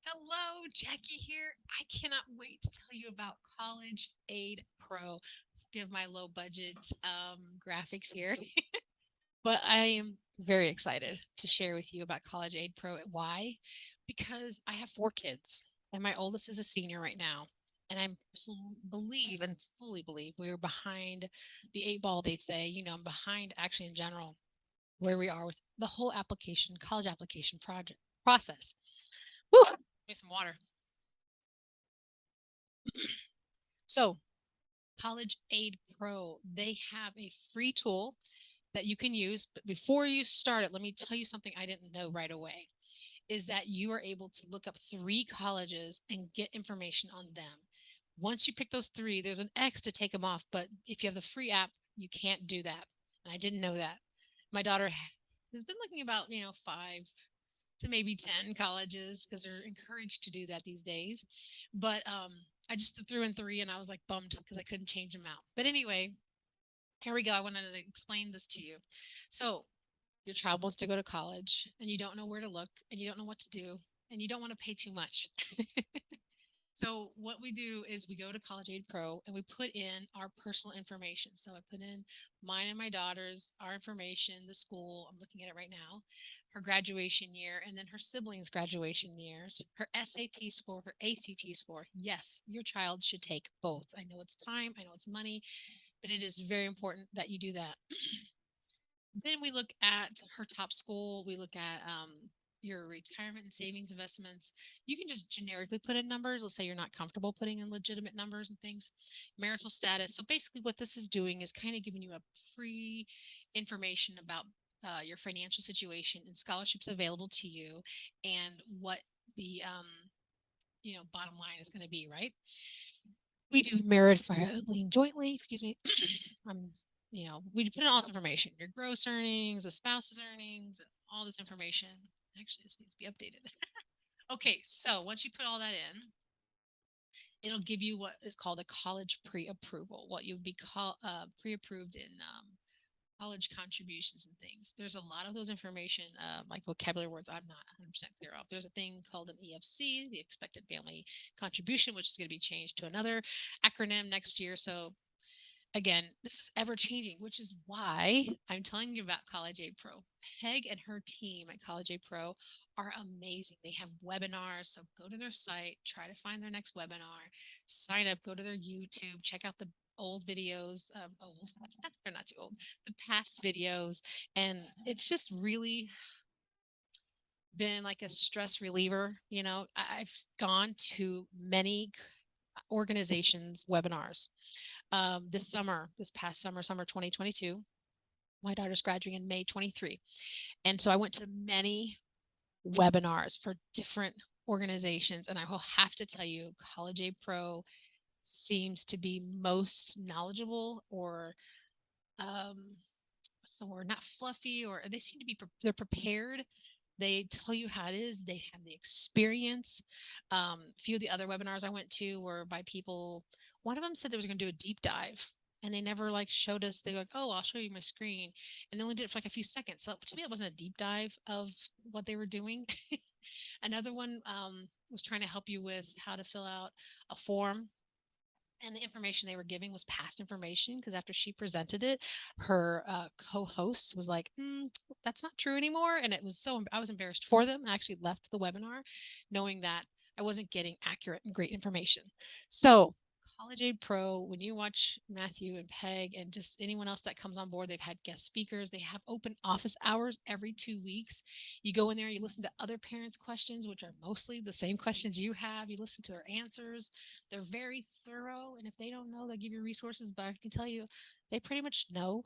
Hello, Jackie here. I cannot wait to tell you about College Aid Pro. Forgive my low budget graphics here, but I am very excited to share with you about College Aid Pro. Why? Because I have 4 kids, and my oldest is a senior right now. And I believe and fully believe we're behind the 8 ball, they say. I'm behind actually in general where we are with the whole application, college application project process. Whew, need some water. So, College Aid Pro, they have a free tool that you can use. But before you start it, let me tell you something I didn't know right away is that you are able to look up 3 colleges and get information on them. Once you pick those 3, there's an X to take them off. But if you have the free app, you can't do that. And I didn't know that. My daughter has been looking about, 5 to maybe 10 colleges because they're encouraged to do that these days. But I just threw in 3 and I was like bummed because I couldn't change them out. But anyway, here we go. I wanted to explain this to you. So, your child wants to go to college and you don't know where to look and you don't know what to do and you don't want to pay too much. So what we do is we go to College Aid Pro and we put in our personal information. So I put in mine and my daughter's, our information, the school, I'm looking at it right now, her graduation year, and then her siblings' graduation years, her SAT score, her ACT score. Yes, your child should take both. I know it's time, I know it's money, but it is very important that you do that. Then we look at her top school. We look at your retirement and savings investments. You can just generically put in numbers. Let's say you're not comfortable putting in legitimate numbers and things. Marital status. So basically, what this is doing is kind of giving you a pre information about your financial situation and scholarships available to you, and what the bottom line is going to be. Right? We do married filing jointly. Excuse me. I'm we put in all this information, your gross earnings, the spouse's earnings, and all this information. Actually, this needs to be updated. Okay, so once you put all that in, it'll give you what is called a college pre-approval, what you would be pre-approved in college contributions and things. There's a lot of those information, like vocabulary words I'm not 100% clear of. There's a thing called an EFC, the expected family contribution, which is going to be changed to another acronym next year. So again, this is ever changing, which is why I'm telling you about College Aid Pro. Peg and her team at College Aid Pro are amazing. They have webinars, so go to their site, try to find their next webinar, sign up, go to their YouTube, check out the old videos, they're not too old, the past videos, and it's just really been like a stress reliever. I've gone to many organizations webinars this past summer 2022. My daughter's graduating in May 23. And so I went to many webinars for different organizations. And I will have to tell you, College Aid Pro seems to be most knowledgeable, or what's the word? Not fluffy, or they seem to be, they're prepared. They tell you how it is. They have the experience. A few of the other webinars I went to were by people. One of them said they was going to do a deep dive, and they never like showed us. They were like, "Oh, I'll show you my screen," and they only did it for like a few seconds. So to me, it wasn't a deep dive of what they were doing. Another one was trying to help you with how to fill out a form, and the information they were giving was past information, because after she presented it, her co-host was like, that's not true anymore. And it was I was embarrassed for them. I actually left the webinar knowing that I wasn't getting accurate and great information. So College Aid Pro, when you watch Matthew and Peg and just anyone else that comes on board, they've had guest speakers. They have open office hours every 2 weeks. You go in there, you listen to other parents' questions, which are mostly the same questions you have. You listen to their answers. They're very thorough. And if they don't know, they'll give you resources. But I can tell you, they pretty much know.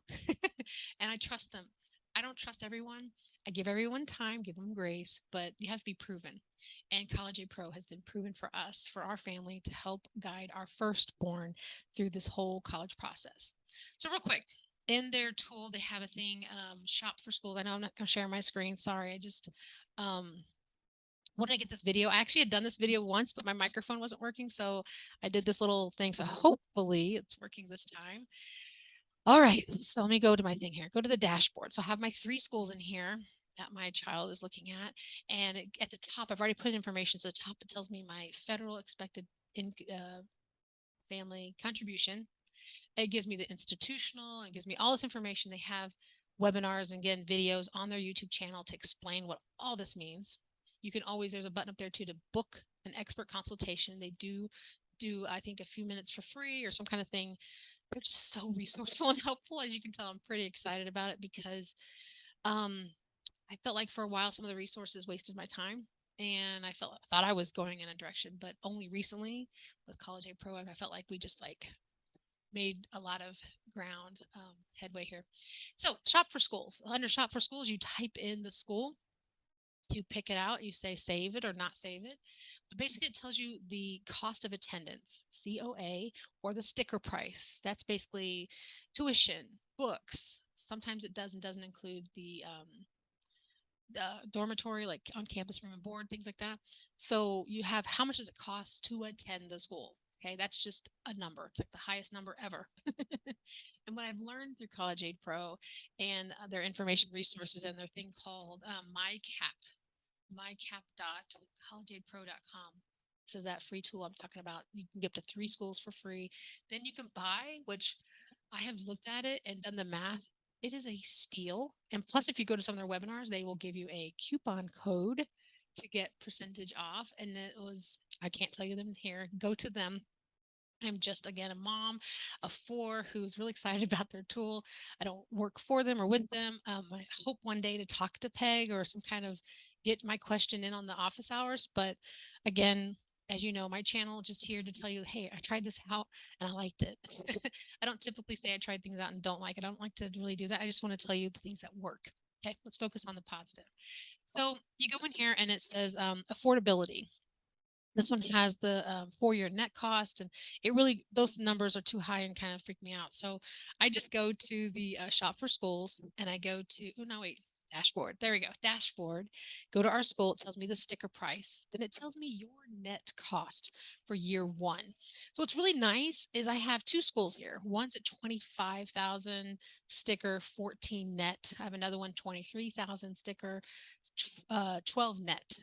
And I trust them. I don't trust everyone. I give everyone time, give them grace, but you have to be proven. And College Aid Pro has been proven for us, for our family, to help guide our firstborn through this whole college process. So, real quick, in their tool, they have a thing, shop for schools. I know I'm not going to share my screen. Sorry. I just, when did I get this video? I actually had done this video once, but my microphone wasn't working. So I did this little thing. So hopefully it's working this time. All right, so let me go to my thing here. Go to the dashboard. So I have my 3 schools in here. that my child is looking at. And at the top, I've already put information. So at the top, it tells me my federal expected family contribution. It gives me the institutional, it gives me all this information. They have webinars and again, videos on their YouTube channel to explain what all this means. You can always, there's a button up there too to book an expert consultation. They do, I think, a few minutes for free or some kind of thing. They're just so resourceful and helpful. As you can tell, I'm pretty excited about it because I felt like for a while some of the resources wasted my time, and thought I was going in a direction, but only recently with College Aid Pro, I felt like we just like made a lot of ground headway here. So shop for schools. Under shop for schools, you type in the school, you pick it out, you say save it or not save it. But basically, it tells you the cost of attendance, COA, or the sticker price. That's basically tuition, books. Sometimes it does and doesn't include the dormitory, like on campus room and board, things like that. So you have how much does it cost to attend the school? Okay, that's just a number. It's like the highest number ever. And what I've learned through College Aid Pro and their information resources and their thing called mycap.collegeaidpro.com. This is that free tool I'm talking about. You can get up to 3 schools for free. Then you can buy, which I have looked at it and done the math. It is a steal. And plus, if you go to some of their webinars, they will give you a coupon code to get percentage off. And it was, I can't tell you them here. Go to them. I'm just, again, a mom of 4 who's really excited about their tool. I don't work for them or with them. I hope one day to talk to Peg or some kind of get my question in on the office hours. But again, as you know, my channel just here to tell you, hey, I tried this out and I liked it. I don't typically say I tried things out and don't like it. I don't like to really do that. I just want to tell you the things that work. Okay, let's focus on the positive. So you go in here and it says affordability. This one has the 4-year net cost, and it really, those numbers are too high and kind of freak me out. So I just go to the shop for schools and I go to, oh, no, wait, dashboard. There we go. Dashboard. Go to our school. It tells me the sticker price. Then it tells me your net cost for year 1. So what's really nice is I have 2 schools here. One's at 25,000 sticker, 14 net. I have another one, 23,000 sticker, 12 net.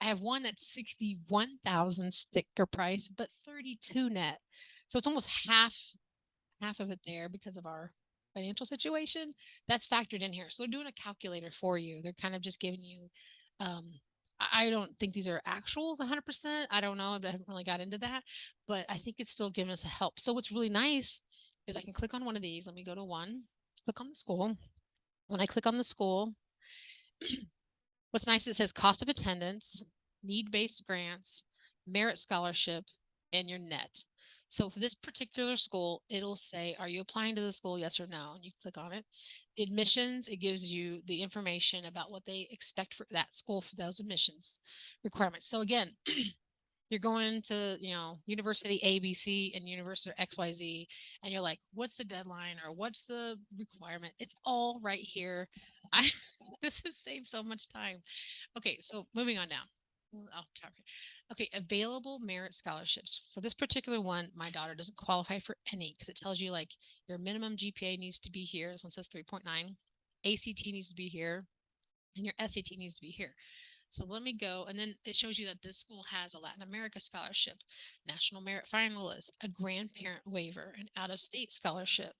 I have one that's 61,000 sticker price, but 32 net. So it's almost half of it there because of our financial situation. That's factored in here. So they're doing a calculator for you. They're kind of just giving you I don't think these are actuals 100%. I don't know. I haven't really got into that, but I think it's still giving us a help. So what's really nice is I can click on one of these. Let me go to one, click on the school. When I click on the school, what's nice, it says cost of attendance, need-based grants, merit scholarship, and your net. So for this particular school, it'll say, are you applying to the school? Yes or no? And you click on it. The admissions, it gives you the information about what they expect for that school for those admissions requirements. So again, you're going to, University ABC and University XYZ, and you're like, what's the deadline or what's the requirement? It's all right here. This has saved so much time. Okay, so moving on down. I'll talk. Okay, available merit scholarships. For this particular one, my daughter doesn't qualify for any because it tells you like your minimum GPA needs to be here. This one says 3.9. ACT needs to be here, and your SAT needs to be here. So let me go, and then it shows you that this school has a Latin America scholarship, national merit finalist, a grandparent waiver, an out-of-state scholarship.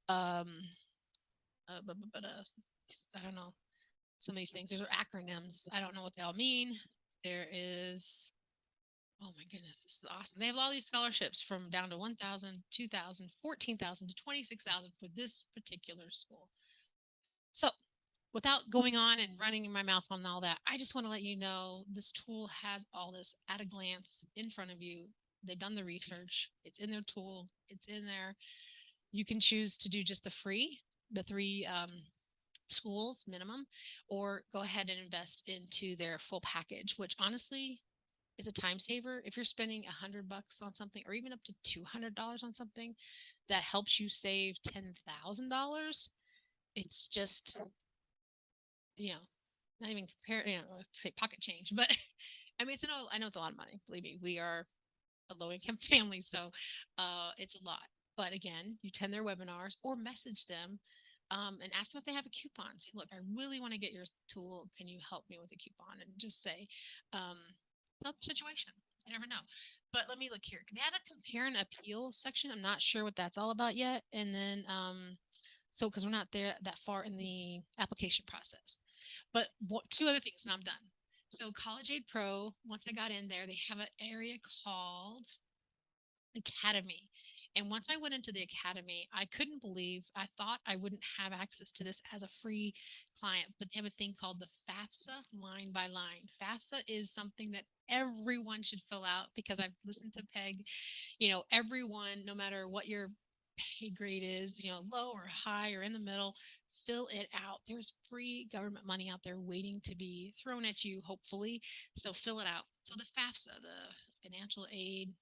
I don't know, some of these things. These are acronyms. I don't know what they all mean. There is, oh my goodness, this is awesome. They have all these scholarships from down to 1,000, 2,000, 14,000 to 26,000 for this particular school. So without going on and running my mouth on all that, I just want to let you know this tool has all this at a glance in front of you. They've done the research. It's in their tool. It's in there. You can choose to do just the 3 schools minimum, or go ahead and invest into their full package, which honestly is a time saver. If you're spending $100 on something, or even up to $200 on something that helps you save $10,000, it's just, not even compare, say pocket change, but I mean, I know it's a lot of money. Believe me, we are a low income family, so it's a lot. But again, you attend their webinars or message them and ask them if they have a coupon. Say, look, I really want to get your tool. Can you help me with a coupon? And just say, um, help situation. You never know. But let me look here. They have a compare and appeal section. I'm not sure what that's all about yet. And then, so because we're not there that far in the application process. But two other things, and I'm done. So College Aid Pro, once I got in there, they have an area called Academy. And once I went into the academy, I couldn't believe, I thought I wouldn't have access to this as a free client, but they have a thing called the FAFSA line by line. FAFSA is something that everyone should fill out because I've listened to Peg, everyone, no matter what your pay grade is, low or high or in the middle, fill it out. There's free government money out there waiting to be thrown at you, hopefully. So fill it out. So the FAFSA, the financial aid,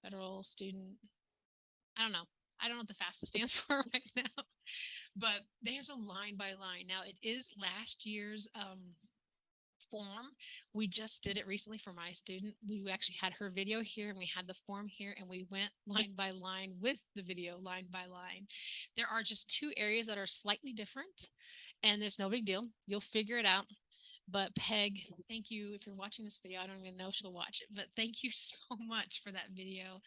federal student, I don't know. I don't know what the FAFSA stands for right now, but there's a line by line. Now, it is last year's form. We just did it recently for my student. We actually had her video here and we had the form here and we went line by line with the video line by line. There are just two areas that are slightly different and there's no big deal. You'll figure it out. But Peg, thank you. If you're watching this video, I don't even know if she'll watch it, but thank you so much for that video,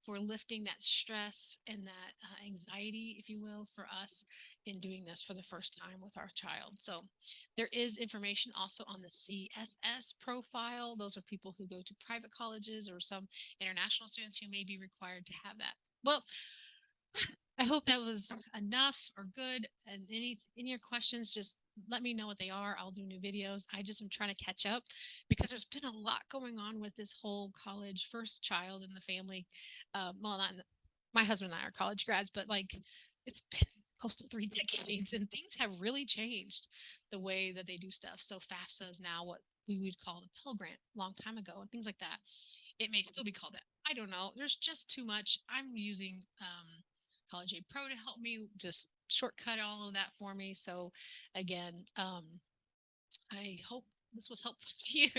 for lifting that stress and that anxiety, if you will, for us in doing this for the first time with our child. So there is information also on the CSS profile. Those are people who go to private colleges or some international students who may be required to have that. Well, I hope that was enough or good. And any questions, just let me know what they are. I'll do new videos. I just am trying to catch up because there's been a lot going on with this whole college first child in the family. Well, not in my husband and I are college grads, but like it's been close to 3 decades and things have really changed the way that they do stuff. So FAFSA is now what we would call the Pell Grant a long time ago and things like that. It may still be called that. I don't know. There's just too much. I'm using College Aid Pro to help me just shortcut all of that for me. So again, I hope this was helpful to you.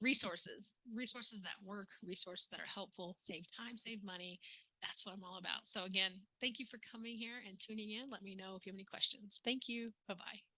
Resources that work, resources that are helpful, save time, save money. That's what I'm all about. So again, thank you for coming here and tuning in. Let me know if you have any questions. Thank you. Bye-bye.